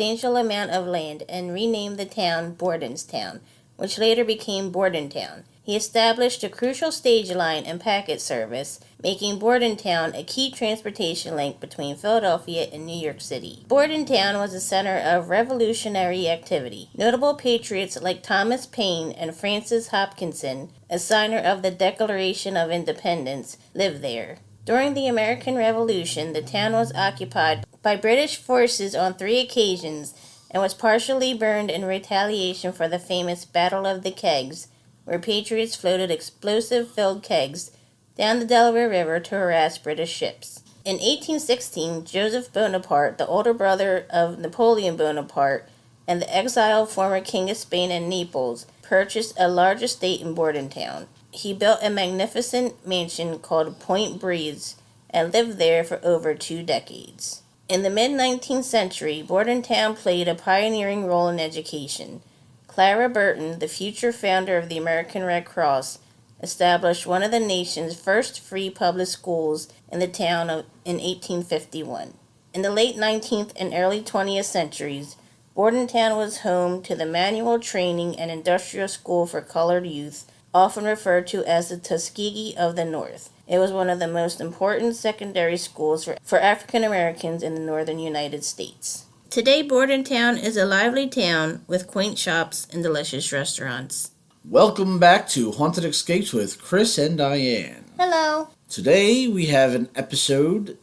substantial amount of land and renamed the town Bordentown, which later became Bordentown. He established a crucial stage line and packet service, making Bordentown a key transportation link between Philadelphia and New York City. Bordentown was a center of revolutionary activity. Notable patriots like Thomas Paine and Francis Hopkinson, a signer of the Declaration of Independence, lived there. During the American Revolution, the town was occupied by British forces on 3 occasions and was partially burned in retaliation for the famous Battle of the Kegs, where patriots floated explosive-filled kegs down the Delaware River to harass British ships. In 1816, Joseph Bonaparte, the older brother of Napoleon Bonaparte and the exiled former King of Spain and Naples, purchased a large estate in Bordentown. He built a magnificent mansion called Point Breeze and lived there for over 2 decades. In the mid-19th century, Bordentown played a pioneering role in education. Clara Barton, the future founder of the American Red Cross, established one of the nation's first free public schools in the town in 1851. In the late 19th and early 20th centuries, Bordentown was home to the Manual Training and Industrial School for Colored Youth, often referred to as the Tuskegee of the North. It was one of the most important secondary schools for African Americans in the northern United States. Today, Bordentown is a lively town with quaint shops and delicious restaurants. Welcome back to Haunted Escapes with Chris and Diane. Hello. Today we have an episode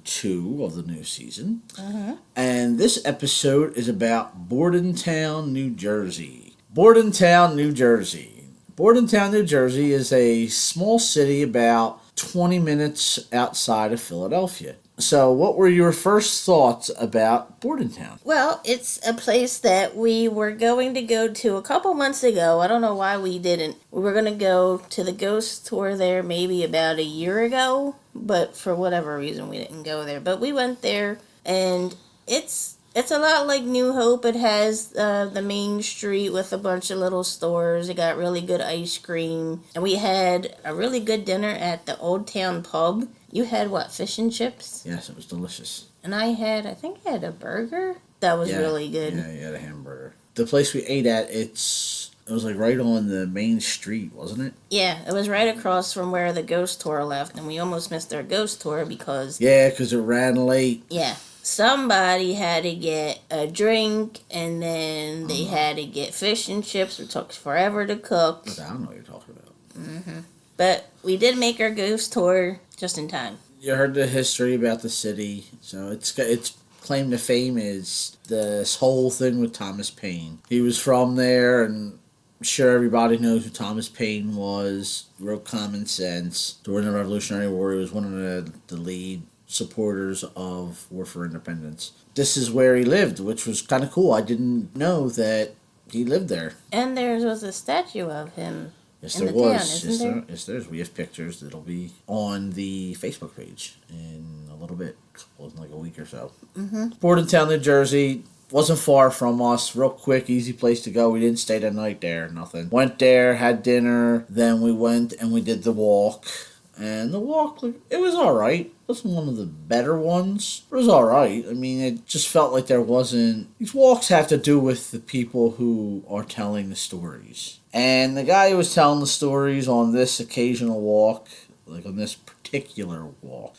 2 of the new season. And this episode is about Bordentown, New Jersey. Bordentown, New Jersey. Bordentown, New Jersey is a small city about 20 minutes outside of Philadelphia. So, what were your first thoughts about Bordentown? Well, it's a place that we were going to go to a couple months ago. I don't know why we didn't. We were going to go to the ghost tour there maybe about a year ago, but for whatever reason we didn't go there. But we went there, and it's a lot like New Hope. It has the main street with a bunch of little stores. It got really good ice cream. And we had a really good dinner at the Old Town Pub. You had what, fish and chips? Yes, it was delicious. And I think I had a burger. That was really good. Yeah, you had a hamburger. The place we ate at, it was like right on the main street, wasn't it? Yeah, it was right across from where the ghost tour left. And we almost missed our ghost tour because... Yeah, because it ran late. Yeah. Somebody had to get a drink, and then they had to get fish and chips. It took forever to cook. I don't know what you're talking about. But we did make our ghost tour just in time. You heard the history about the city. So its claim to fame is this whole thing with Thomas Paine. He was from there, and I'm sure everybody knows who Thomas Paine was. He wrote Common Sense. During the Revolutionary War, he was one of the lead supporters of War for Independence. This is where he lived, which was kind of cool. I didn't know that he lived there. And there was a statue of him. Yes, in there the was. Town, isn't there? Yes, there's. We have pictures that'll be on the Facebook page in a little bit. Well, in like a week or so. Bordentown, New Jersey. Wasn't far from us. Real quick, easy place to go. We didn't stay the night there. Nothing. Went there, had dinner. Then we went and we did the walk. And the walk, it was alright. It wasn't one of the better ones. It was alright. I mean, it just felt like there wasn't... These walks have to do with the people who are telling the stories. And the guy who was telling the stories on this occasional walk, like on this particular walk,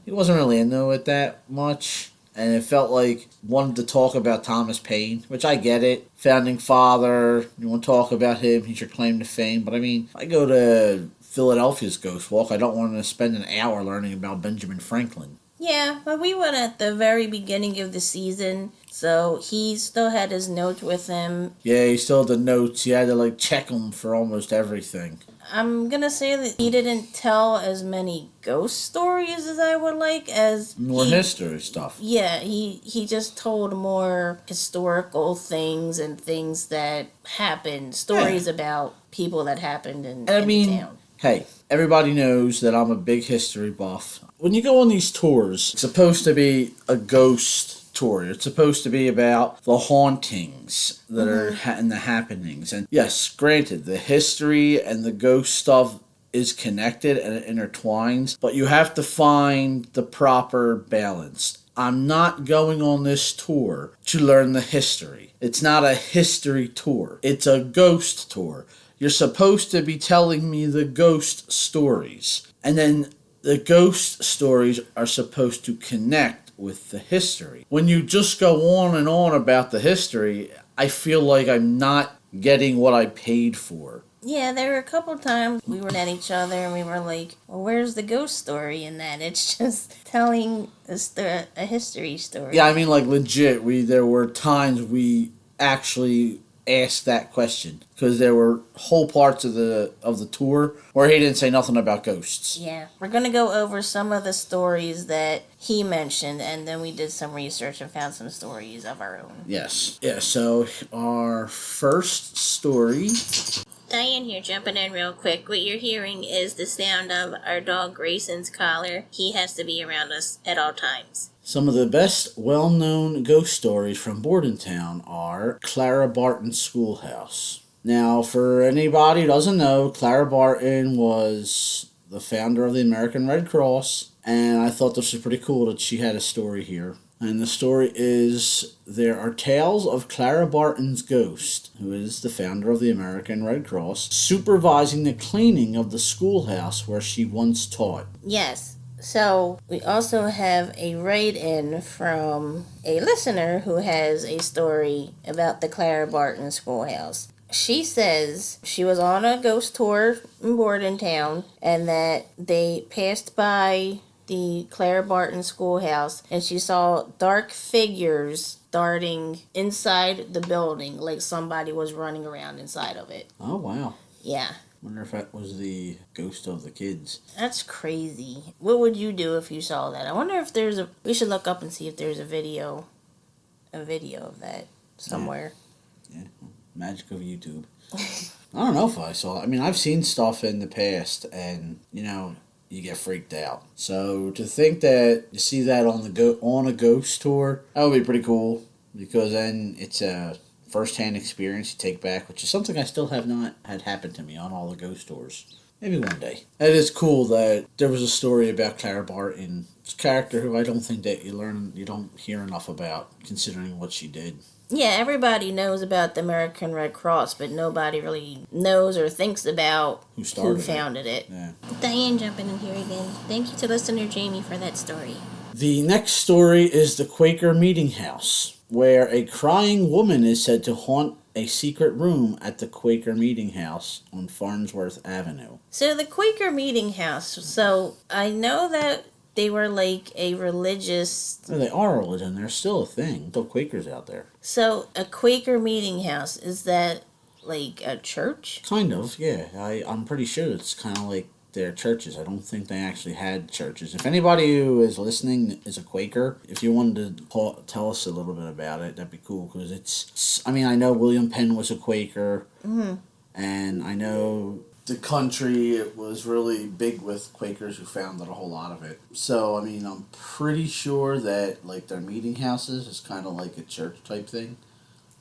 he wasn't really into it that much. And it felt like wanted to talk about Thomas Paine, which I get it. Founding father, you want to talk about him, he's your claim to fame. But I mean, if I go to Philadelphia's Ghost Walk, I don't want to spend an hour learning about Benjamin Franklin. Yeah, but we went at the very beginning of the season, so he still had his notes with him. Yeah, he still had the notes. He had to check them for almost everything. I'm gonna say that he didn't tell as many ghost stories as I would like as... More history stuff. Yeah, he just told more historical things and things that happened. Stories about people that happened in the town. Hey, everybody knows that I'm a big history buff. When you go on these tours, it's supposed to be a ghost tour. It's supposed to be about the hauntings that are and the happenings. And yes, granted, the history and the ghost stuff is connected and it intertwines, but you have to find the proper balance. I'm not going on this tour to learn the history. It's not a history tour. It's a ghost tour. You're supposed to be telling me the ghost stories. And then the ghost stories are supposed to connect with the history. When you just go on and on about the history, I feel like I'm not getting what I paid for. Yeah, there were a couple times we were at each other and we were like, well, where's the ghost story in that? It's just telling a history story. Yeah, I mean, like, legit, there were times we actually asked that question because there were whole parts of the tour where he didn't say nothing about ghosts. Yeah, we're going to go over some of the stories that he mentioned, and then we did some research and found some stories of our own. Yes. Yeah, so our first story... Diane here, jumping in real quick. What you're hearing is the sound of our dog Grayson's collar. He has to be around us at all times. Some of the best well-known ghost stories from Bordentown are Clara Barton's schoolhouse. Now, for anybody who doesn't know, Clara Barton was the founder of the American Red Cross, and I thought this was pretty cool that she had a story here. And the story is, there are tales of Clara Barton's ghost, who is the founder of the American Red Cross, supervising the cleaning of the schoolhouse where she once taught. Yes. So we also have a write-in from a listener who has a story about the Clara Barton schoolhouse. She says she was on a ghost tour in Bordentown and that they passed by the Clara Barton schoolhouse and she saw dark figures darting inside the building like somebody was running around inside of it. Oh, wow. Yeah. Wonder if that was the ghost of the kids. That's crazy. What would you do if you saw that? I wonder if there's we should look up and see if there's a video of that somewhere. Yeah. Magic of YouTube. I don't know if I saw it. I mean, I've seen stuff in the past and, you get freaked out. So to think that you see that on a ghost tour, that would be pretty cool because then it's a first-hand experience you take back, which is something I still have not had happen to me on all the ghost tours. Maybe one day. It is cool that there was a story about Clara Barton's character who I don't think that you don't hear enough about considering what she did. Yeah, everybody knows about the American Red Cross, but nobody really knows or thinks about who founded it. Yeah. Diane jumping in here again. Thank you to listener Jamie for that story. The next story is the Quaker Meeting House, where a crying woman is said to haunt a secret room at the Quaker Meeting House on Farnsworth Avenue. So the Quaker Meeting House, so I know that they were like a religious... Well, they are a religion. They're still a thing. Still Quakers out there. So a Quaker Meeting House, is that like a church? Kind of, yeah. I'm pretty sure it's kind of like their churches. I don't think they actually had churches. If anybody who is listening is a Quaker, if you wanted to tell us a little bit about it, that'd be cool. Because I know William Penn was a Quaker. Mm-hmm. And I know... the country, it was really big with Quakers who founded a whole lot of it. So, I'm pretty sure that, like, their meeting houses is kind of like a church type thing.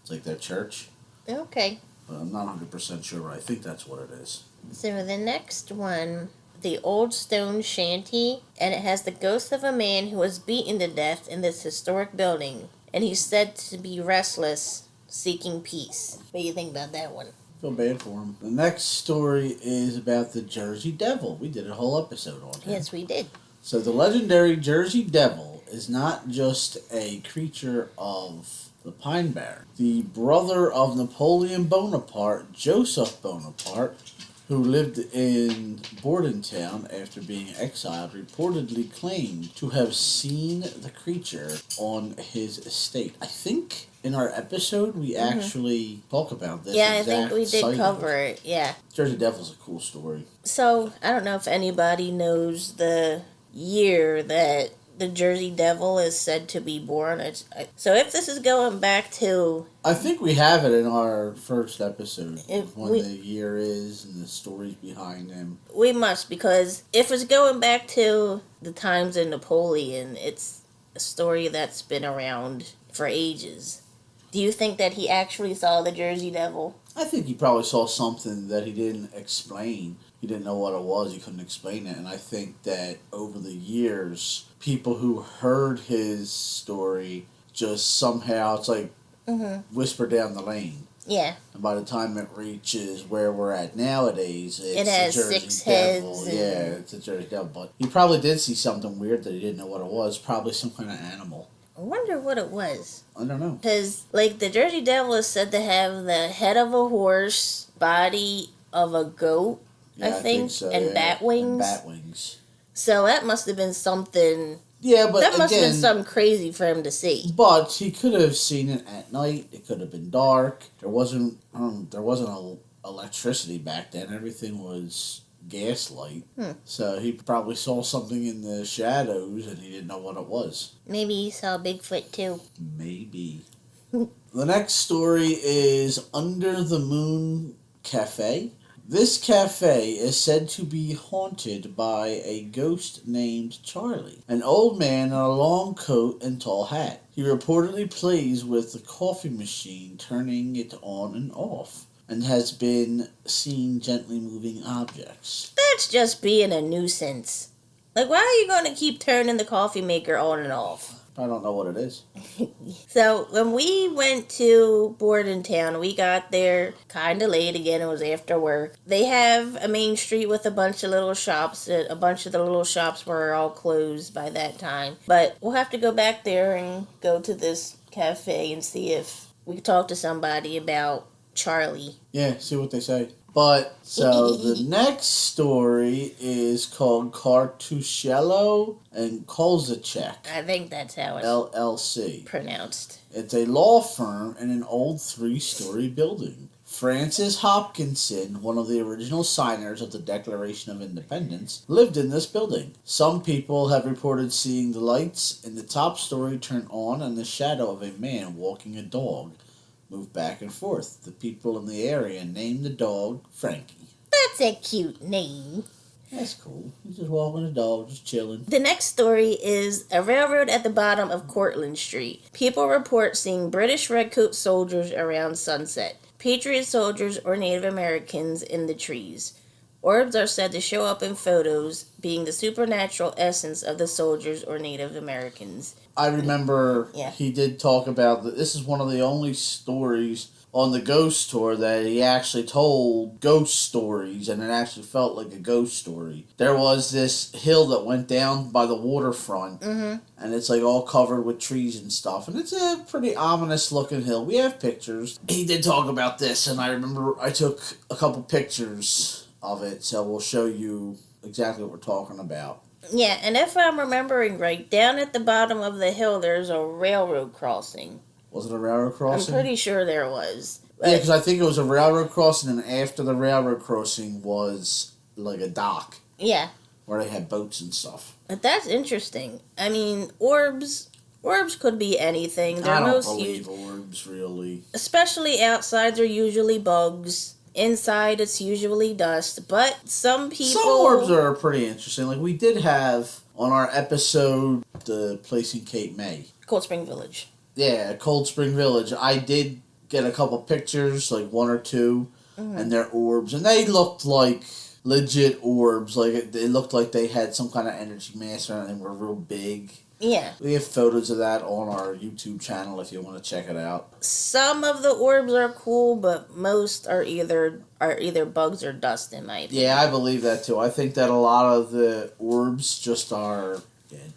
It's like their church. Okay. But I'm not 100% sure, but I think that's what it is. So the next one, the Old Stone Shanty, and it has the ghost of a man who was beaten to death in this historic building. And he's said to be restless, seeking peace. What do you think about that one? Feel bad for him. The next story is about the Jersey Devil. We did a whole episode on that. Yes, we did. So the legendary Jersey Devil is not just a creature of the Pine Barren. The brother of Napoleon Bonaparte, Joseph Bonaparte, who lived in Bordentown after being exiled, reportedly claimed to have seen the creature on his estate. I think in our episode we actually talk about this. Yeah, I think we did cover it, yeah. Jersey Devil's a cool story. So, I don't know if anybody knows the year that the Jersey Devil is said to be born. So if this is going back to... I think we have it in our first episode, when the year is and the stories behind him. We must, because if it's going back to the times of Napoleon, it's a story that's been around for ages. Do you think that he actually saw the Jersey Devil? I think he probably saw something that he didn't explain. he didn't know what it was. He couldn't explain it. And I think that over the years, people who heard his story just somehow, it's like whisper down the lane. Yeah. And by the time it reaches where we're at nowadays, it has the Jersey 6 Devil. heads. Yeah, it's a Jersey Devil. But he probably did see something weird that he didn't know what it was. Probably some kind of animal. I wonder what it was. I don't know. Because, like, the Jersey Devil is said to have the head of a horse, body of a goat, Yeah, I think so, and bat wings. And bat wings. So that must have been something. Yeah, but that must again, have been something crazy for him to see. But he could have seen it at night. It could have been dark. There wasn't electricity back then. Everything was gaslight. So he probably saw something in the shadows and he didn't know what it was. Maybe he saw Bigfoot too. Maybe. The next story is Under the Moon Cafe. This cafe is said to be haunted by a ghost named Charlie, an old man in a long coat and tall hat. He reportedly plays with the coffee machine, turning it on and off, and has been seen gently moving objects. That's just being a nuisance. Like, why are you going to keep turning the coffee maker on and off? I don't know what it is. So, when we went to Bordentown, we got there kind of late. Again, it was after work. They have a main street with a bunch of little shops. A bunch of the little shops were all closed by that time. But we'll have to go back there and go to this cafe and see if we can talk to somebody about Charlie. Yeah, see what they say. But, so the next story is called Cartuccello and Kolzacek. I think that's how it's LLC. pronounced. It's a law firm in an old 3-story building. Francis Hopkinson, one of the original signers of the Declaration of Independence, lived in this building. Some people have reported seeing the lights in the top story turn on and the shadow of a man walking a dog move back and forth. The people in the area named the dog Frankie. That's a cute name. That's cool. He's just walking the dog, just chilling. The next story is a railroad at the bottom of Cortlandt Street. People report seeing British redcoat soldiers around sunset, Patriot soldiers or Native Americans in the trees. Orbs are said to show up in photos, being the supernatural essence of the soldiers or Native Americans. I remember he did talk about that. This is one of the only stories on the ghost tour that he actually told ghost stories, and it actually felt like a ghost story. There was this hill that went down by the waterfront, and it's like all covered with trees and stuff, and it's a pretty ominous looking hill. We have pictures. He did talk about this, and I remember I took a couple pictures of it, so we'll show you exactly what we're talking about. Yeah, and if I'm remembering right, down at the bottom of the hill there's a railroad crossing. Was it a railroad crossing? I'm pretty sure there was. Yeah, because I think it was a railroad crossing, and after the railroad crossing was like a dock. Yeah. Where they had boats and stuff. But that's interesting. I mean, orbs could be anything. I don't believe orbs, really. Especially outside, they're usually bugs. Inside, it's usually dust. But some people... Some orbs are pretty interesting. Like, we did have, on our episode, the place in Cape May. Cold Spring Village. Yeah, Cold Spring Village. I did get a couple pictures, like 1 or 2, and they're orbs. And they looked like legit orbs. Like, it looked like they had some kind of energy mass around and were real big. Yeah. We have photos of that on our YouTube channel if you want to check it out. Some of the orbs are cool, but most are either bugs or dust, in my opinion. Yeah, I believe that too. I think that a lot of the orbs just are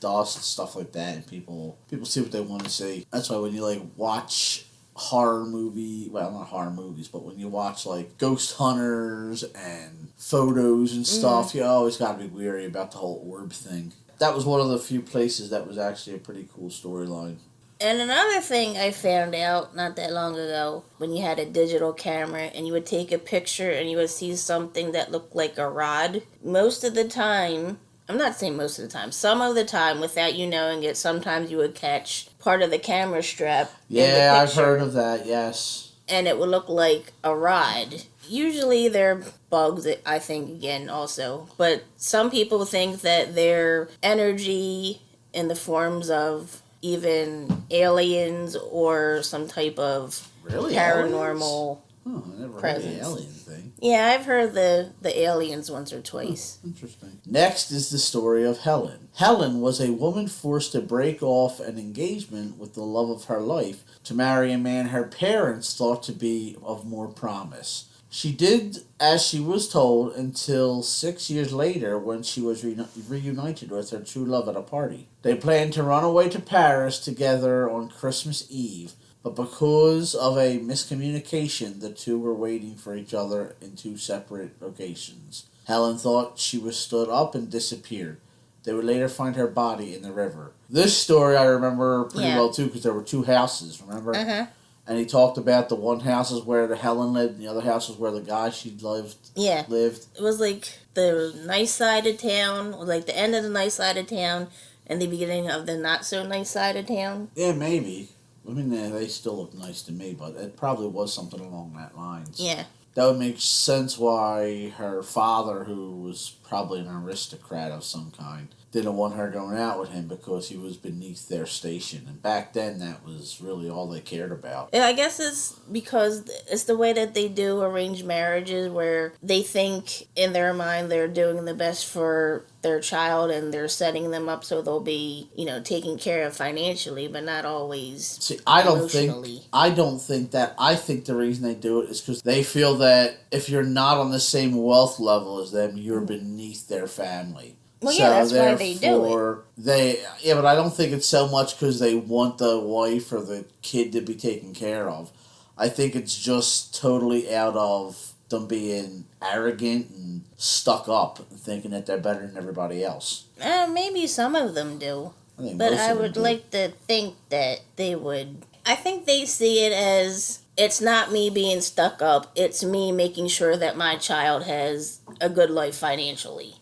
dust and stuff like that, and people see what they want to see. That's why when you like watch horror movie, well, not horror movies, but when you watch like ghost hunters and photos and stuff, you always got to be weary about the whole orb thing. That was one of the few places that was actually a pretty cool storyline. And another thing I found out not that long ago, when you had a digital camera and you would take a picture and you would see something that looked like a rod, most of the time, I'm not saying most of the time, some of the time, without you knowing it, sometimes you would catch part of the camera strap. Yeah, I've heard of that, yes. And it would look like a rod. Usually they're bugs, I think, again, also. But some people think that they're energy in the forms of even aliens or some type of paranormal I never heard presence. of the alien thing. Yeah, I've heard the aliens once or twice. Interesting. Next is the story of Helen. Helen was a woman forced to break off an engagement with the love of her life to marry a man her parents thought to be of more promise. She did as she was told until 6 years later when she was reunited with her true love at a party. They planned to run away to Paris together on Christmas Eve, but because of a miscommunication, the two were waiting for each other in two separate locations. Helen thought she was stood up and disappeared. They would later find her body in the river. This story I remember pretty well too because there were two houses, remember? Uh-huh. And he talked about the one house is where the Helen lived, and the other house was where the guy she lived. It was like the nice side of town, like the end of the nice side of town, and the beginning of the not so nice side of town. Yeah, maybe. I mean, they still look nice to me, but it probably was something along that lines. Yeah. That would make sense why her father, who was probably an aristocrat of some kind, didn't want her going out with him because he was beneath their station. And back then, that was really all they cared about. Yeah, I guess it's because it's the way that they do arranged marriages where they think in their mind they're doing the best for their child and they're setting them up so they'll be, taken care of financially, but not always. See, I don't think that. I think the reason they do it is because they feel that if you're not on the same wealth level as them, you're beneath their family. Well, yeah, that's why they do it. But I don't think it's so much because they want the wife or the kid to be taken care of. I think it's just totally out of them being arrogant and stuck up and thinking that they're better than everybody else. Maybe some of them do. But I would like to think that they would. I think they see it as it's not me being stuck up, it's me making sure that my child has a good life financially.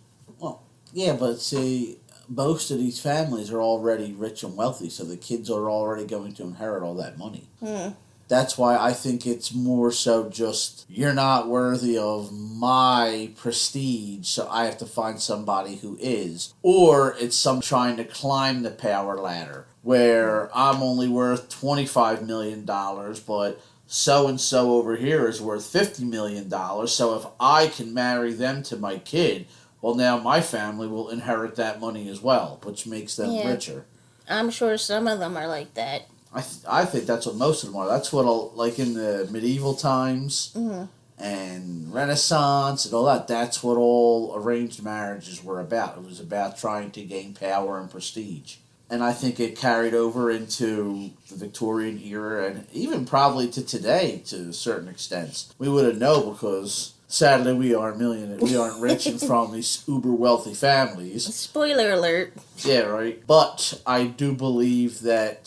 Yeah, but see, most of these families are already rich and wealthy, so the kids are already going to inherit all that money. That's why I think it's more so just, you're not worthy of my prestige, so I have to find somebody who is. Or it's some trying to climb the power ladder, where I'm only worth $25 million, but so-and-so over here is worth $50 million, so if I can marry them to my kid, well, now my family will inherit that money as well, which makes them richer. I'm sure some of them are like that. I think that's what most of them are. That's what, like in the medieval times and Renaissance and all that, that's what all arranged marriages were about. It was about trying to gain power and prestige. And I think it carried over into the Victorian era and even probably to today to certain extents. We wouldn't know because sadly we aren't millionaires. We aren't rich and from these uber wealthy families. Spoiler alert. Yeah, right. But I do believe that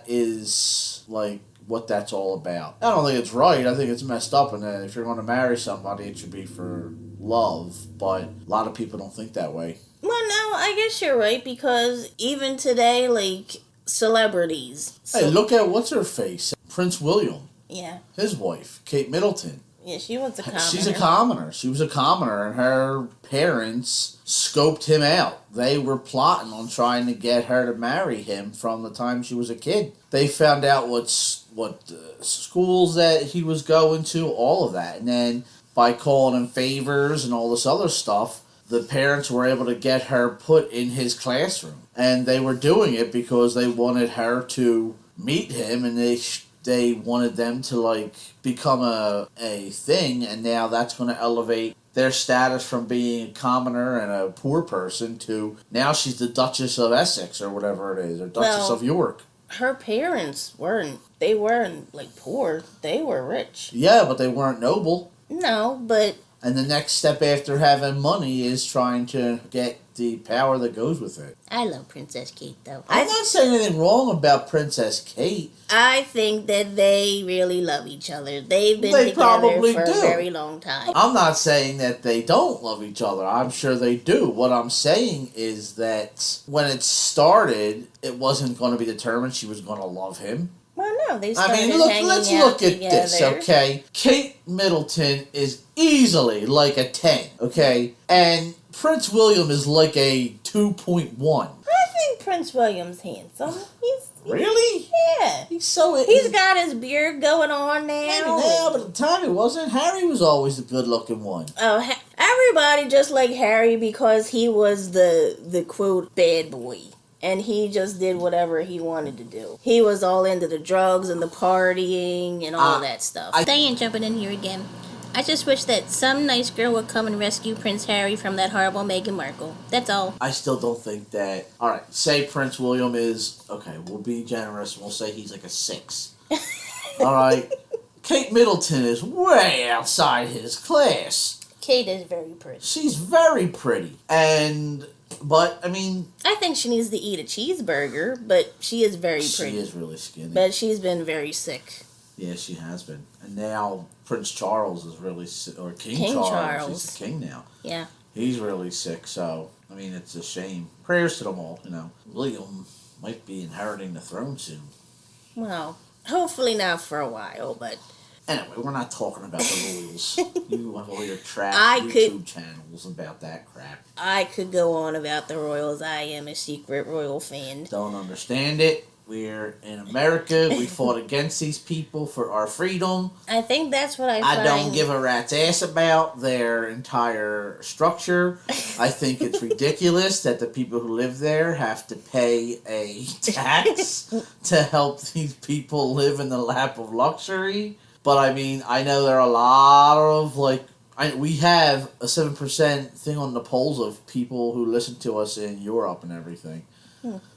is like what that's all about. I don't think it's right. I think it's messed up, and if you're going to marry somebody, it should be for love. But a lot of people don't think that way. Well, no, I guess you're right, because even today, like, celebrities. Hey, look at what's-her-face? Prince William. Yeah. His wife, Kate Middleton. Yeah, she was a commoner. She's a commoner. She was a commoner, and her parents scoped him out. They were plotting on trying to get her to marry him from the time she was a kid. They found out what schools that he was going to, all of that. And then by calling him favors and all this other stuff, the parents were able to get her put in his classroom. And they were doing it because they wanted her to meet him, and they wanted them to, like, become a thing, and now that's going to elevate their status from being a commoner and a poor person to now she's the Duchess of Essex or whatever it is, or Duchess of York. Her parents weren't like poor. They were rich. Yeah, but they weren't noble. No, but... And the next step after having money is trying to get the power that goes with it. I love Princess Kate, though. I'm not saying anything wrong about Princess Kate. I think that they really love each other. They've been together for a very long time. I'm not saying that they don't love each other. I'm sure they do. What I'm saying is that when it started, it wasn't going to be determined she was going to love him. Well, no, they started let's look at this, okay? Kate Middleton is easily like a 10, okay? And Prince William is like a 2.1. I think Prince William's handsome. Really? Yeah. He's got his beard going on now. Maybe now, but at the time it wasn't. Harry was always the good-looking one. Oh, everybody just liked Harry because he was the quote bad boy. And he just did whatever he wanted to do. He was all into the drugs and the partying and all that stuff. Diane jumping in here again. I just wish that some nice girl would come and rescue Prince Harry from that horrible Meghan Markle. That's all. I still don't think that... Alright, say Prince William is... Okay, we'll be generous. We'll say he's like a 6. Alright? Kate Middleton is way outside his class. Kate is very pretty. She's very pretty. But, I mean... I think she needs to eat a cheeseburger, but she is very pretty. She is really skinny. But she's been very sick. Yeah, she has been. And now Prince Charles is really sick. Or King Charles. He's the king now. Yeah. He's really sick, so, I mean, it's a shame. Prayers to them all, you know. William might be inheriting the throne soon. Well, hopefully not for a while, but... Anyway, we're not talking about the royals. You have all your trash YouTube channels about that crap. I could go on about the royals. I am a secret royal fan. Don't understand it. We're in America. We fought against these people for our freedom. I think that's what I find... I don't give a rat's ass about their entire structure. I think it's ridiculous that the people who live there have to pay a tax to help these people live in the lap of luxury. But, I mean, I know there are a lot of, we have a 7% thing on the polls of people who listen to us in Europe and everything.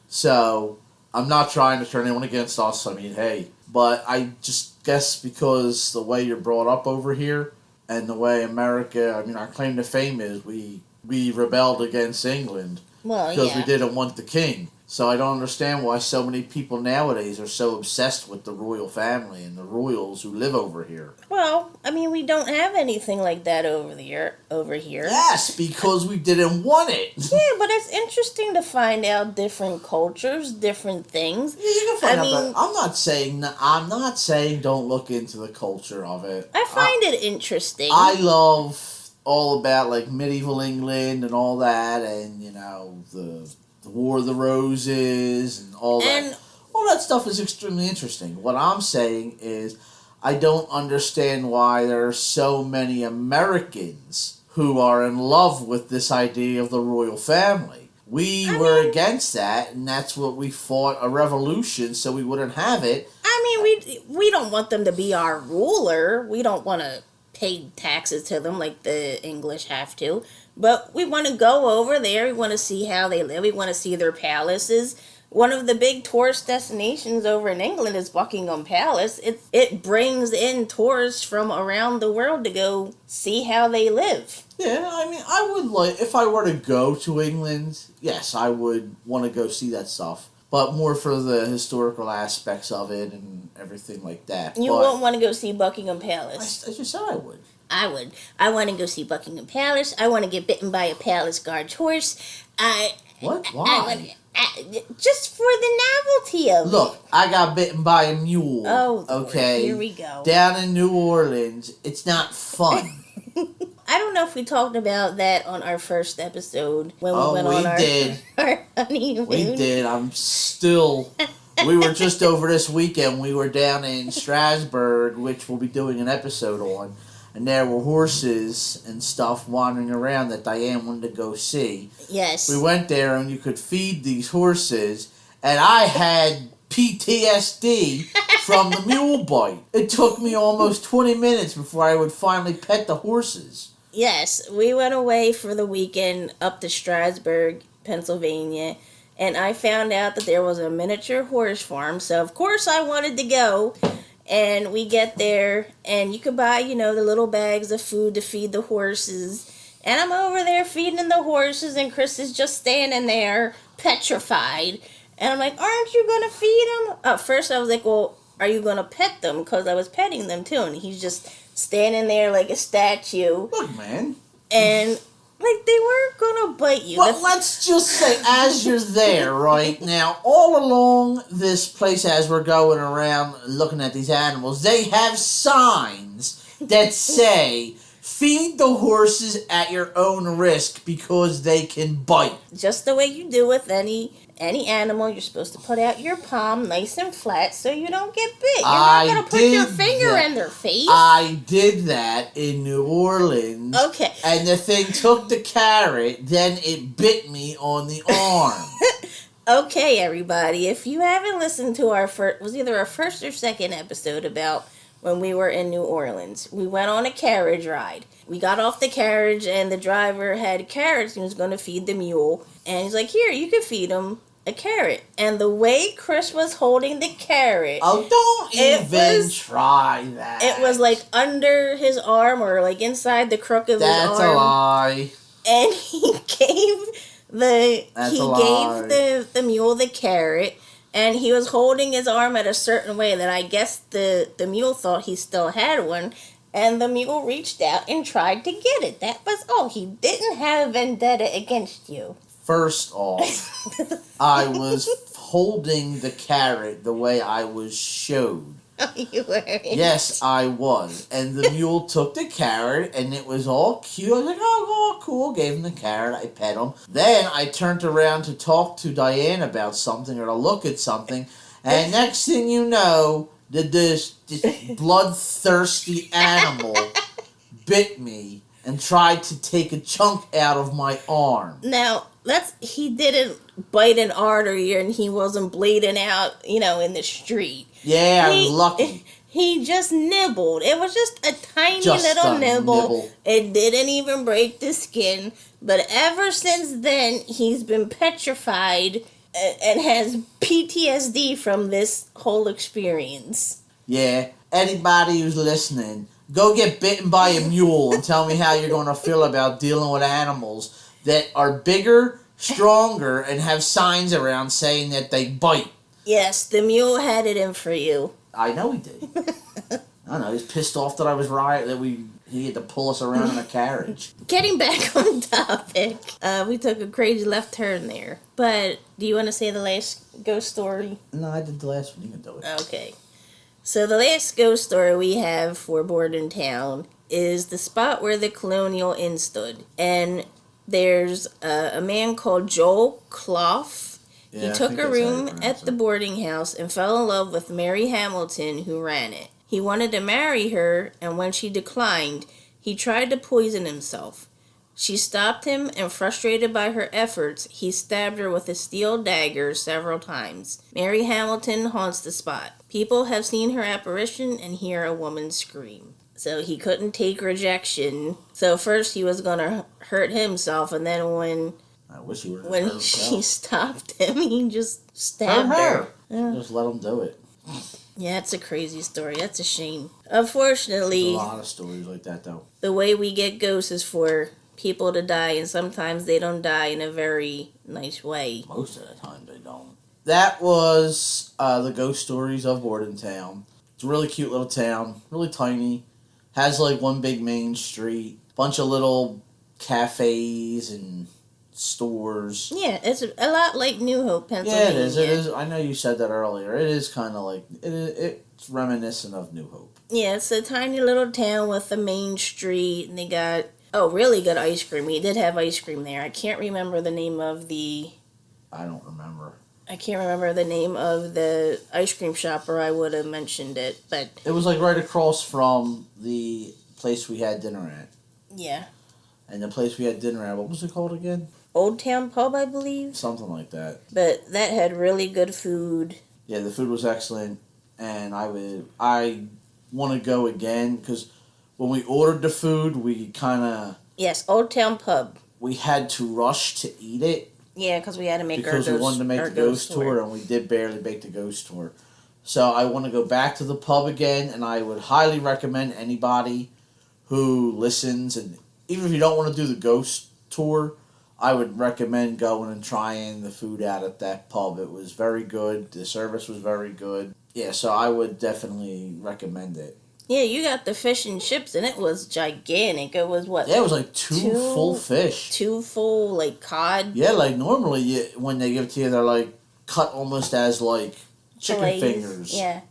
So, I'm not trying to turn anyone against us. I mean, hey. But I just guess because the way you're brought up over here and the way America, I mean, our claim to fame is we rebelled against England. Well, because we didn't want the king. So I don't understand why so many people nowadays are so obsessed with the royal family and the royals who live over here. Well, I mean, we don't have anything like that over here. Yes, because we didn't want it. Yeah, but it's interesting to find out different cultures, different things. Yeah, you can find out that. I'm not saying don't look into the culture of it. I find it interesting. I love all about medieval England and all that, and the War of the Roses and all that. All that stuff is extremely interesting. What I'm saying is I don't understand why there are so many Americans who are in love with this idea of the royal family. We were against that, and that's what we fought a revolution so we wouldn't have it. I mean, we don't want them to be our ruler. We don't want to pay taxes to them like the English have to. But we want to go over there. We want to see how they live. We want to see their palaces. One of the big tourist destinations over in England is Buckingham Palace. It brings in tourists from around the world to go see how they live. Yeah, I mean, I would if I were to go to England, yes, I would want to go see that stuff. But more for the historical aspects of it and everything like that. You won't want to go see Buckingham Palace. I just said I would. I would. I want to go see Buckingham Palace. I want to get bitten by a palace guard's horse. What? Why? Just for the novelty of it. Look, I got bitten by a mule. Oh, okay. Lord, here we go. Down in New Orleans. It's not fun. I don't know if we talked about that on our first episode when we went on our honeymoon. We did. We were just over this weekend. We were down in Strasbourg, which we'll be doing an episode on. And there were horses and stuff wandering around that Diane wanted to go see. Yes. We went there and you could feed these horses. And I had PTSD from the mule bite. It took me almost 20 minutes before I would finally pet the horses. Yes, we went away for the weekend up to Strasbourg, Pennsylvania. And I found out that there was a miniature horse farm. So, of course, I wanted to go. And we get there, and you could buy, the little bags of food to feed the horses. And I'm over there feeding the horses, and Chris is just standing there, petrified. And I'm like, aren't you going to feed them? At first, I was like, well, are you going to pet them? Because I was petting them, too. And he's just standing there like a statue. Look, man. And... they weren't gonna bite you. Well, let's just say, as you're there, right now, all along this place as we're going around looking at these animals, they have signs that say, feed the horses at your own risk because they can bite. Just the way you do with any any animal, you're supposed to put out your palm nice and flat so you don't get bit. You're not going to put your finger in their face. I did that in New Orleans. Okay. And the thing took the carrot, then it bit me on the arm. Okay, everybody. If you haven't listened to our first, it was either our first or second episode about when we were in New Orleans. We went on a carriage ride. We got off the carriage and the driver had carrots and was going to feed the mule. And he's like, here, you can feed him a carrot. And the way Chris was holding the carrot. Oh, don't even try that. It was like under his arm or like inside the crook of his arm. That's a lie. And he gave the mule the carrot. And he was holding his arm at a certain way that I guess the mule thought he still had one. And the mule reached out and tried to get it. That was all. He didn't have a vendetta against you. First off, I was holding the carrot the way I was showed. Oh, you were? Yes, I was. And the mule took the carrot, and it was all cute. I was like, oh, cool. Gave him the carrot. I pet him. Then I turned around to talk to Diane about something or to look at something. And next thing you know, this bloodthirsty animal bit me and tried to take a chunk out of my arm. Now, he didn't bite an artery and he wasn't bleeding out, in the street. Yeah, I'm lucky. He just nibbled. It was just a tiny little nibble. It didn't even break the skin. But ever since then, he's been petrified and has PTSD from this whole experience. Yeah, anybody who's listening, go get bitten by a mule and tell me how you're going to feel about dealing with animals that are bigger, stronger, and have signs around saying that they bite. Yes, the mule had it in for you. I know he did. I don't know, he's pissed off that I was right, that he had to pull us around in a carriage. Getting back on topic, we took a crazy left turn there. But do you want to say the last ghost story? No, I did the last one. You can do it. Okay. So the last ghost story we have for Bordentown is the spot where the Colonial Inn stood. And there's a man called Joel Clough. Yeah, he took a room at the boarding house and fell in love with Mary Hamilton, who ran it. He wanted to marry her, and when she declined, he tried to poison himself. She stopped him, and frustrated by her efforts, he stabbed her with a steel dagger several times. Mary Hamilton haunts the spot. People have seen her apparition and hear a woman scream. So he couldn't take rejection. So first he was going to hurt himself, and then when she stopped him, he just stabbed her. Yeah. Just let him do it. Yeah, it's a crazy story. That's a shame. Unfortunately, there's a lot of stories like that, though. The way we get ghosts is for people to die, and sometimes they don't die in a very nice way. Most of the time they don't. That was the ghost stories of Bordentown. It's a really cute little town, really tiny. Has like one big main street, bunch of little cafes and stores. Yeah, it's a lot like New Hope, Pennsylvania. Yeah, it is. I know you said that earlier. It is kind of like it's reminiscent of New Hope. Yeah, it's a tiny little town with a main street, and they got really good ice cream. We did have ice cream there. I can't remember the name of the. I don't remember. I can't remember the name of the ice cream shop, or I would have mentioned it, but it was like right across from the place we had dinner at. Yeah. And the place we had dinner at, what was it called again? Old Town Pub, I believe. Something like that. But that had really good food. Yeah, the food was excellent, and I want to go again because when we ordered the food, we kind of... Yes, Old Town Pub. We had to rush to eat it. Yeah, because we had to make because we wanted to make the ghost tour, and we did barely make the ghost tour. So I want to go back to the pub again, and I would highly recommend anybody who listens, and even if you don't want to do the ghost tour, I would recommend going and trying the food out at that pub. It was very good. The service was very good. Yeah, so I would definitely recommend it. Yeah, you got the fish and chips, and it was gigantic. It was what? Yeah, it was like two full fish. 2 full, like, cod. Yeah, like, normally when they give it to you, they're, like, cut almost as, like, chicken fingers. Yeah.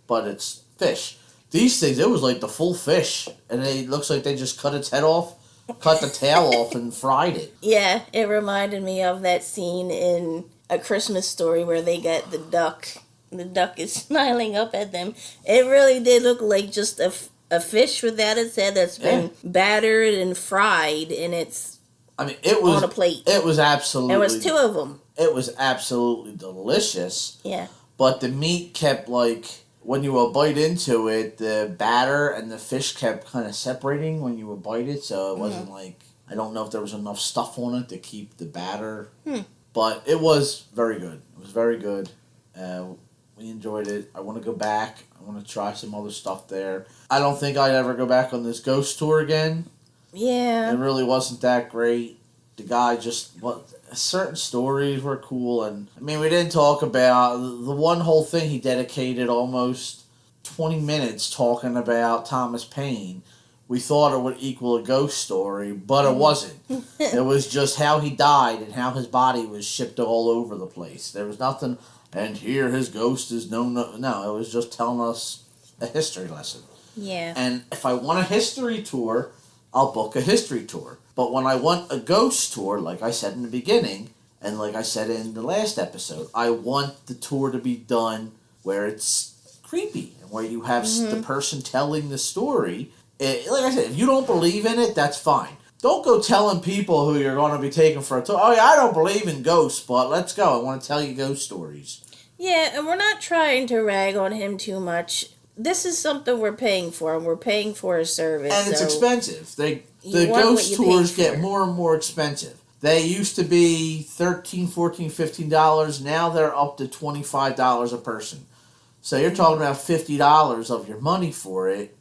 But it's fish. These things, it was like the full fish. And it looks like they just cut its head off, cut the tail off, and fried it. Yeah, it reminded me of that scene in A Christmas Story where they get the duck. The duck is smiling up at them. It really did look like just a fish without its head that's been battered and fried, and it's it was on a plate. It was absolutely. There was 2 of them. It was absolutely delicious. Yeah. But the meat kept, like, when you would bite into it, the batter and the fish kept kind of separating when you would bite it, so it wasn't like, I don't know if there was enough stuff on it to keep the batter. But it was very good. It was very good. We enjoyed it. I want to go back. I want to try some other stuff there. I don't think I'd ever go back on this ghost tour again. Yeah. It really wasn't that great. The guy just... certain stories were cool, and we didn't talk about the one whole thing. He dedicated almost 20 minutes talking about Thomas Paine. We thought it would equal a ghost story, but it wasn't. It was just how he died and how his body was shipped all over the place. There was nothing, and here his ghost is known. No, it was just telling us a history lesson. Yeah. And if I want a history tour, I'll book a history tour. But when I want a ghost tour, like I said in the beginning, and like I said in the last episode, I want the tour to be done where it's creepy and where you have the person telling the story. Like I said, if you don't believe in it, that's fine. Don't go telling people who you're going to be taking for a tour, oh yeah, I don't believe in ghosts, but let's go. I want to tell you ghost stories. Yeah, and we're not trying to rag on him too much. This is something we're paying for, and we're paying for a service. And it's expensive. The ghost tours get more and more expensive. They used to be $13, $14, $15. Now they're up to $25 a person. So you're talking about $50 of your money for it.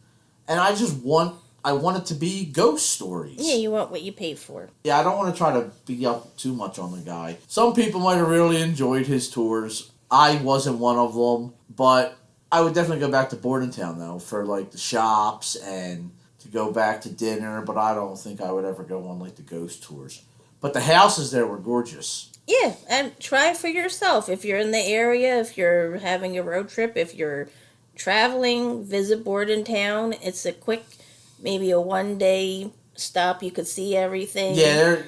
And I want it to be ghost stories. Yeah, you want what you pay for. Yeah, I don't want to try to be up too much on the guy. Some people might have really enjoyed his tours. I wasn't one of them, but I would definitely go back to Bordentown, though, for, like, the shops and to go back to dinner, but I don't think I would ever go on, like, the ghost tours. But the houses there were gorgeous. Yeah, and try for yourself. If you're in the area, if you're having a road trip, if you're traveling, visit Bordentown. It's a quick, maybe a 1-day stop. You could see everything. Yeah,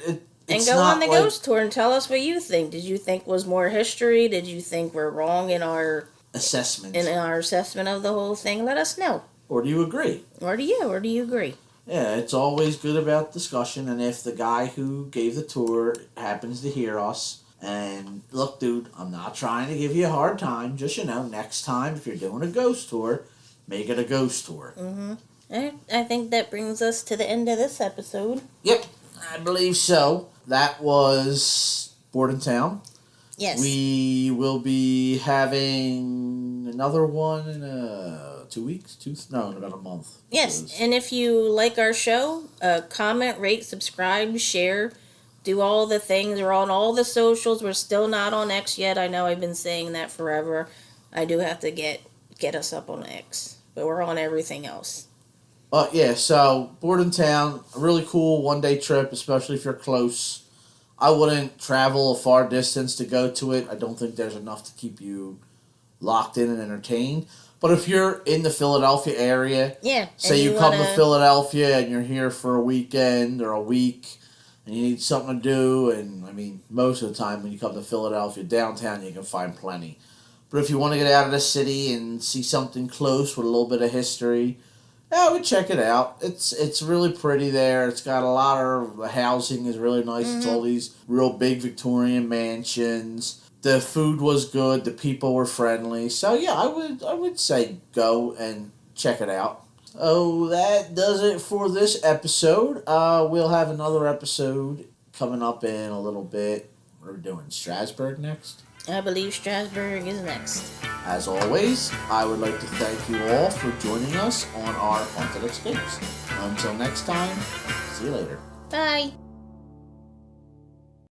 and go on the ghost tour and tell us what you think. Did you think was more history? Did you think we're wrong in our assessment? In our assessment of the whole thing? Let us know. Or do you agree? Or do you agree? Yeah, it's always good about discussion, and if the guy who gave the tour happens to hear us, and look, dude, I'm not trying to give you a hard time. Just, next time, if you're doing a ghost tour, make it a ghost tour. Mm-hmm. I think that brings us to the end of this episode. Yep, I believe so. That was Bordentown. Yes. We will be having another one in 2 weeks? In about a month. Yes, and if you like our show, comment, rate, subscribe, share. Do all the things. We're on all the socials. We're still not on X yet. I know I've been saying that forever. I do have to get us up on X. But we're on everything else. Yeah, so Bordentown, a really cool 1-day trip, especially if you're close. I wouldn't travel a far distance to go to it. I don't think there's enough to keep you locked in and entertained. But if you're in the Philadelphia area, say you come to Philadelphia and you're here for a weekend or a week, and you need something to do, and most of the time when you come to Philadelphia, downtown, you can find plenty. But if you want to get out of the city and see something close with a little bit of history, I would check it out. It's really pretty there. It's got a lot of, the housing is really nice. Mm-hmm. It's all these real big Victorian mansions. The food was good. The people were friendly. So yeah, I would say go and check it out. Oh, that does it for this episode. We'll have another episode coming up in a little bit. We're doing Strasbourg next. I believe Strasbourg is next. As always, I would like to thank you all for joining us on our Haunted Escapes. Until next time, see you later. Bye.